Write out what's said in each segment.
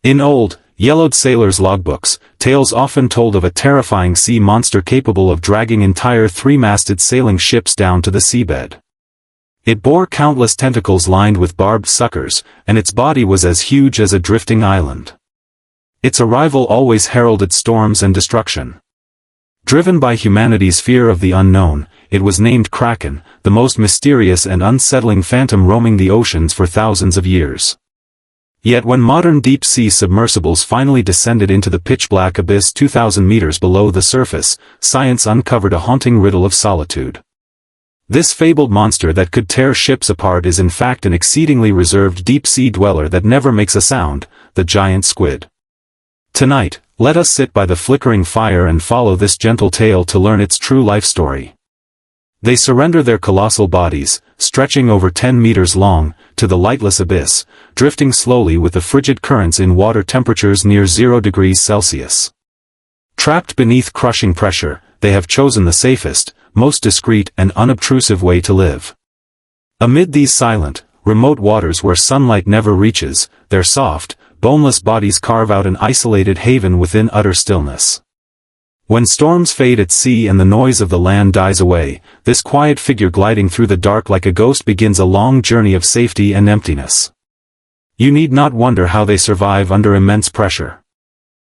In old, yellowed sailors' logbooks, tales often told of a terrifying sea monster capable of dragging entire three-masted sailing ships down to the seabed. It bore countless tentacles lined with barbed suckers, and its body was as huge as a drifting island. Its arrival always heralded storms and destruction. Driven by humanity's fear of the unknown, it was named Kraken, the most mysterious and unsettling phantom roaming the oceans for thousands of years. Yet when modern deep-sea submersibles finally descended into the pitch-black abyss 2,000 meters below the surface, science uncovered a haunting riddle of solitude. This fabled monster that could tear ships apart is in fact an exceedingly reserved deep-sea dweller that never makes a sound, the giant squid. Tonight, let us sit by the flickering fire and follow this gentle tale to learn its true life story. They surrender their colossal bodies, stretching over 10 meters long, to the lightless abyss, drifting slowly with the frigid currents in water temperatures near 0 degrees Celsius. Trapped beneath crushing pressure, they have chosen the safest, most discreet and unobtrusive way to live. Amid these silent, remote waters where sunlight never reaches, their soft, boneless bodies carve out an isolated haven within utter stillness. When storms fade at sea and the noise of the land dies away, this quiet figure gliding through the dark like a ghost begins a long journey of safety and emptiness. You need not wonder how they survive under immense pressure.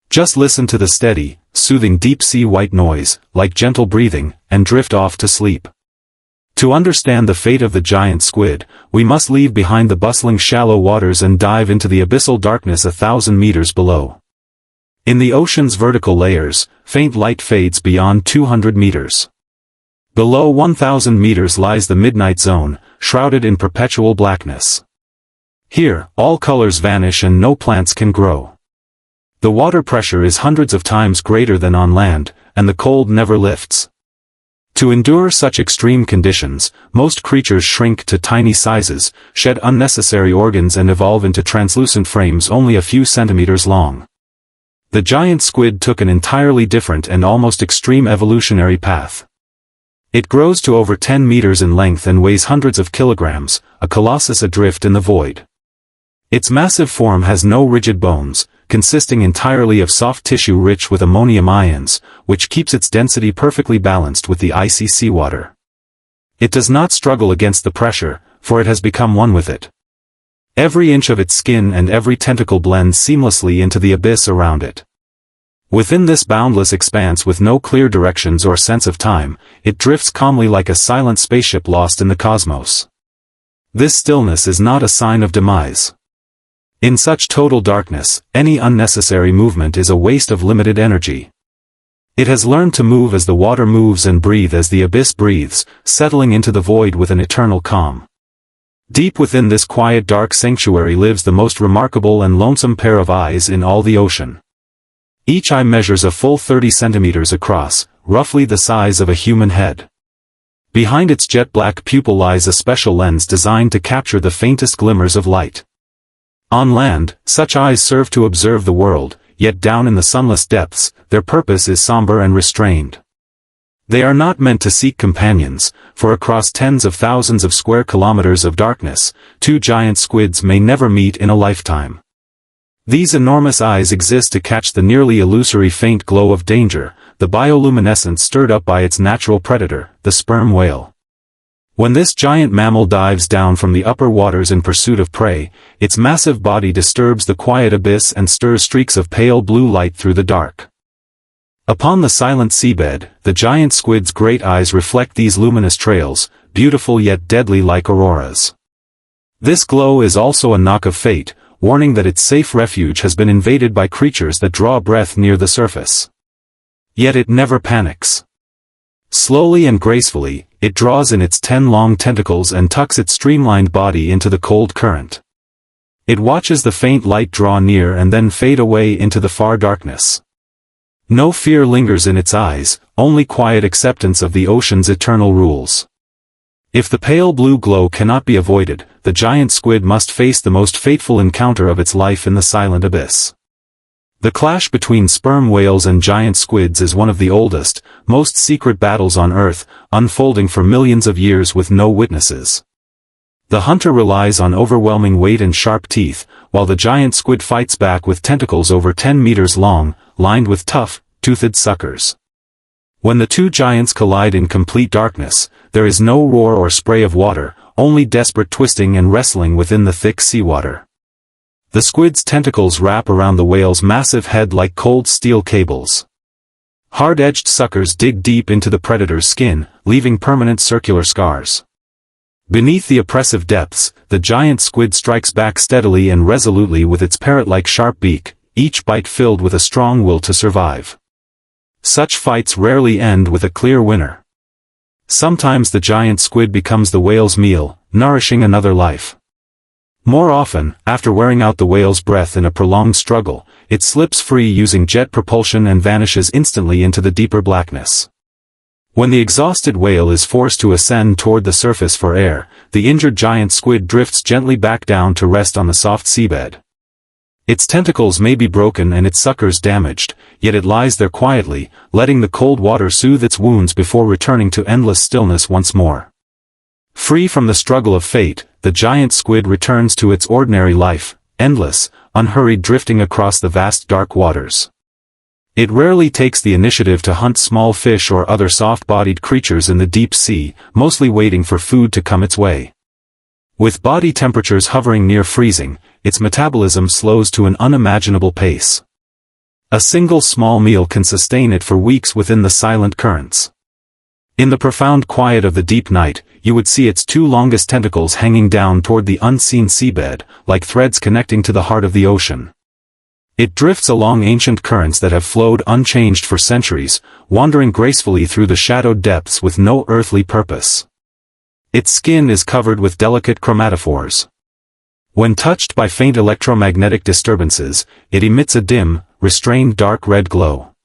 Just listen to the steady, soothing deep-sea white noise, like gentle breathing, and drift off to sleep. To understand the fate of the giant squid, we must leave behind the bustling shallow waters and dive into the abyssal darkness 1,000 meters below. In the ocean's vertical layers, faint light fades beyond 200 meters. Below 1,000 meters lies the midnight zone, shrouded in perpetual blackness. Here, all colors vanish and no plants can grow. The water pressure is hundreds of times greater than on land, and the cold never lifts. To endure such extreme conditions, most creatures shrink to tiny sizes, shed unnecessary organs and evolve into translucent frames only a few centimeters long. The giant squid took an entirely different and almost extreme evolutionary path. It grows to over 10 meters in length and weighs hundreds of kilograms, a colossus adrift in the void. Its massive form has no rigid bones, consisting entirely of soft tissue rich with ammonium ions, which keeps its density perfectly balanced with the icy seawater. It does not struggle against the pressure, for it has become one with it. Every inch of its skin and every tentacle blends seamlessly into the abyss around it. Within this boundless expanse with no clear directions or sense of time, it drifts calmly like a silent spaceship lost in the cosmos. This stillness is not a sign of demise. In such total darkness, any unnecessary movement is a waste of limited energy. It has learned to move as the water moves and breathe as the abyss breathes, settling into the void with an eternal calm. Deep within this quiet dark sanctuary lives the most remarkable and lonesome pair of eyes in all the ocean. Each eye measures a full 30 centimeters across, roughly the size of a human head. Behind its jet-black pupil lies a special lens designed to capture the faintest glimmers of light. On land, such eyes serve to observe the world, yet down in the sunless depths, their purpose is somber and restrained. They are not meant to seek companions, for across tens of thousands of square kilometers of darkness, two giant squids may never meet in a lifetime. These enormous eyes exist to catch the nearly illusory faint glow of danger, the bioluminescence stirred up by its natural predator, the sperm whale. When this giant mammal dives down from the upper waters in pursuit of prey, its massive body disturbs the quiet abyss and stirs streaks of pale blue light through the dark. Upon the silent seabed, the giant squid's great eyes reflect these luminous trails, beautiful yet deadly like auroras. This glow is also a knock of fate, warning that its safe refuge has been invaded by creatures that draw breath near the surface. Yet it never panics. Slowly and gracefully, it draws in its 10 long tentacles and tucks its streamlined body into the cold current. It watches the faint light draw near and then fade away into the far darkness. No fear lingers in its eyes, only quiet acceptance of the ocean's eternal rules. If the pale blue glow cannot be avoided, the giant squid must face the most fateful encounter of its life in the silent abyss. The clash between sperm whales and giant squids is one of the oldest, most secret battles on Earth, unfolding for millions of years with no witnesses. The hunter relies on overwhelming weight and sharp teeth, while the giant squid fights back with tentacles over 10 meters long, lined with tough, toothed suckers. When the two giants collide in complete darkness, there is no roar or spray of water, only desperate twisting and wrestling within the thick seawater. The squid's tentacles wrap around the whale's massive head like cold steel cables. Hard-edged suckers dig deep into the predator's skin, leaving permanent circular scars. Beneath the oppressive depths, the giant squid strikes back steadily and resolutely with its parrot-like sharp beak, each bite filled with a strong will to survive. Such fights rarely end with a clear winner. Sometimes the giant squid becomes the whale's meal, nourishing another life. More often, after wearing out the whale's breath in a prolonged struggle, it slips free using jet propulsion and vanishes instantly into the deeper blackness. When the exhausted whale is forced to ascend toward the surface for air, the injured giant squid drifts gently back down to rest on the soft seabed. Its tentacles may be broken and its suckers damaged, yet it lies there quietly, letting the cold water soothe its wounds before returning to endless stillness once more. Free from the struggle of fate, the giant squid returns to its ordinary life, endless, unhurried, drifting across the vast dark waters. It rarely takes the initiative to hunt small fish or other soft-bodied creatures in the deep sea, mostly waiting for food to come its way. With body temperatures hovering near freezing, its metabolism slows to an unimaginable pace. A single small meal can sustain it for weeks within the silent currents. In the profound quiet of the deep night, you would see its two longest tentacles hanging down toward the unseen seabed, like threads connecting to the heart of the ocean. It drifts along ancient currents that have flowed unchanged for centuries, wandering gracefully through the shadowed depths with no earthly purpose. Its skin is covered with delicate chromatophores. When touched by faint electromagnetic disturbances, it emits a dim, restrained dark red glow.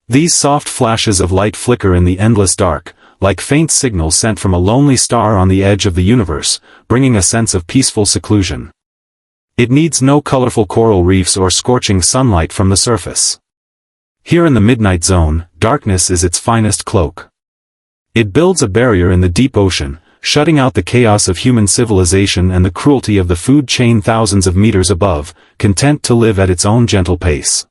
These soft flashes of light flicker in the endless dark, like faint signals sent from a lonely star on the edge of the universe, bringing a sense of peaceful seclusion. It needs no colorful coral reefs or scorching sunlight from the surface. Here in the midnight zone, darkness is its finest cloak. It builds a barrier in the deep ocean, shutting out the chaos of human civilization and the cruelty of the food chain thousands of meters above, content to live at its own gentle pace.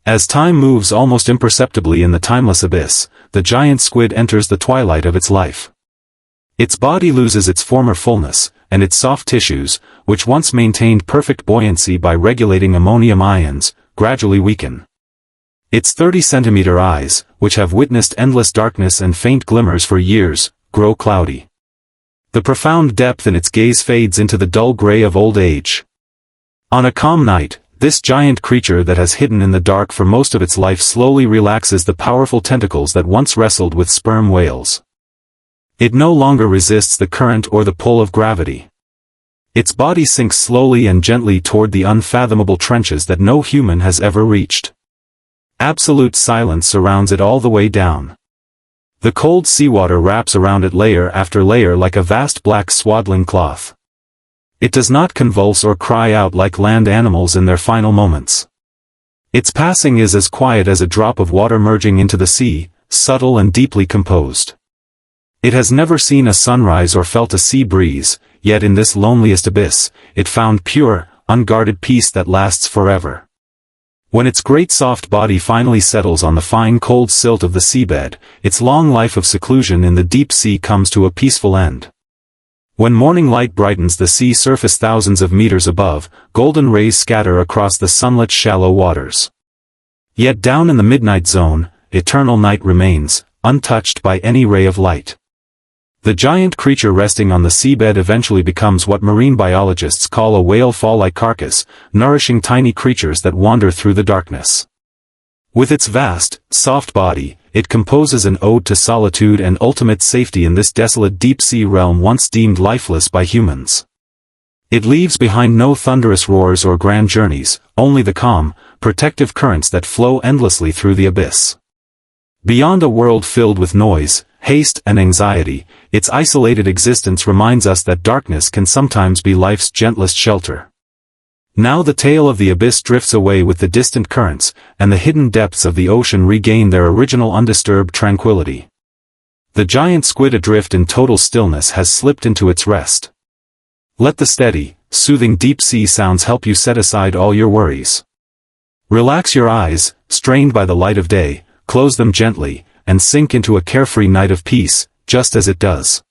As time moves almost imperceptibly in the timeless abyss, the giant squid enters the twilight of its life. Its body loses its former fullness, and its soft tissues, which once maintained perfect buoyancy by regulating ammonium ions, gradually weaken. Its 30-centimeter eyes, which have witnessed endless darkness and faint glimmers for years, grow cloudy. The profound depth in its gaze fades into the dull gray of old age. On a calm night, this giant creature that has hidden in the dark for most of its life slowly relaxes the powerful tentacles that once wrestled with sperm whales. It no longer resists the current or the pull of gravity. Its body sinks slowly and gently toward the unfathomable trenches that no human has ever reached. Absolute silence surrounds it all the way down. The cold seawater wraps around it layer after layer like a vast black swaddling cloth. It does not convulse or cry out like land animals in their final moments. Its passing is as quiet as a drop of water merging into the sea, subtle and deeply composed. It has never seen a sunrise or felt a sea breeze, yet in this loneliest abyss, it found pure, unguarded peace that lasts forever. When its great soft body finally settles on the fine cold silt of the seabed, its long life of seclusion in the deep sea comes to a peaceful end. When morning light brightens the sea surface thousands of meters above, golden rays scatter across the sunlit shallow waters. Yet down in the midnight zone, eternal night remains, untouched by any ray of light. The giant creature resting on the seabed eventually becomes what marine biologists call a whale fall-like carcass, nourishing tiny creatures that wander through the darkness. With its vast, soft body, it composes an ode to solitude and ultimate safety in this desolate deep-sea realm once deemed lifeless by humans. It leaves behind no thunderous roars or grand journeys, only the calm, protective currents that flow endlessly through the abyss. Beyond a world filled with noise, haste and anxiety, its isolated existence reminds us that darkness can sometimes be life's gentlest shelter. Now the tail of the abyss drifts away with the distant currents, and the hidden depths of the ocean regain their original undisturbed tranquility. The giant squid adrift in total stillness has slipped into its rest. Let the steady, soothing deep-sea sounds help you set aside all your worries. Relax your eyes, strained by the light of day, close them gently, and sink into a carefree night of peace, just as it does.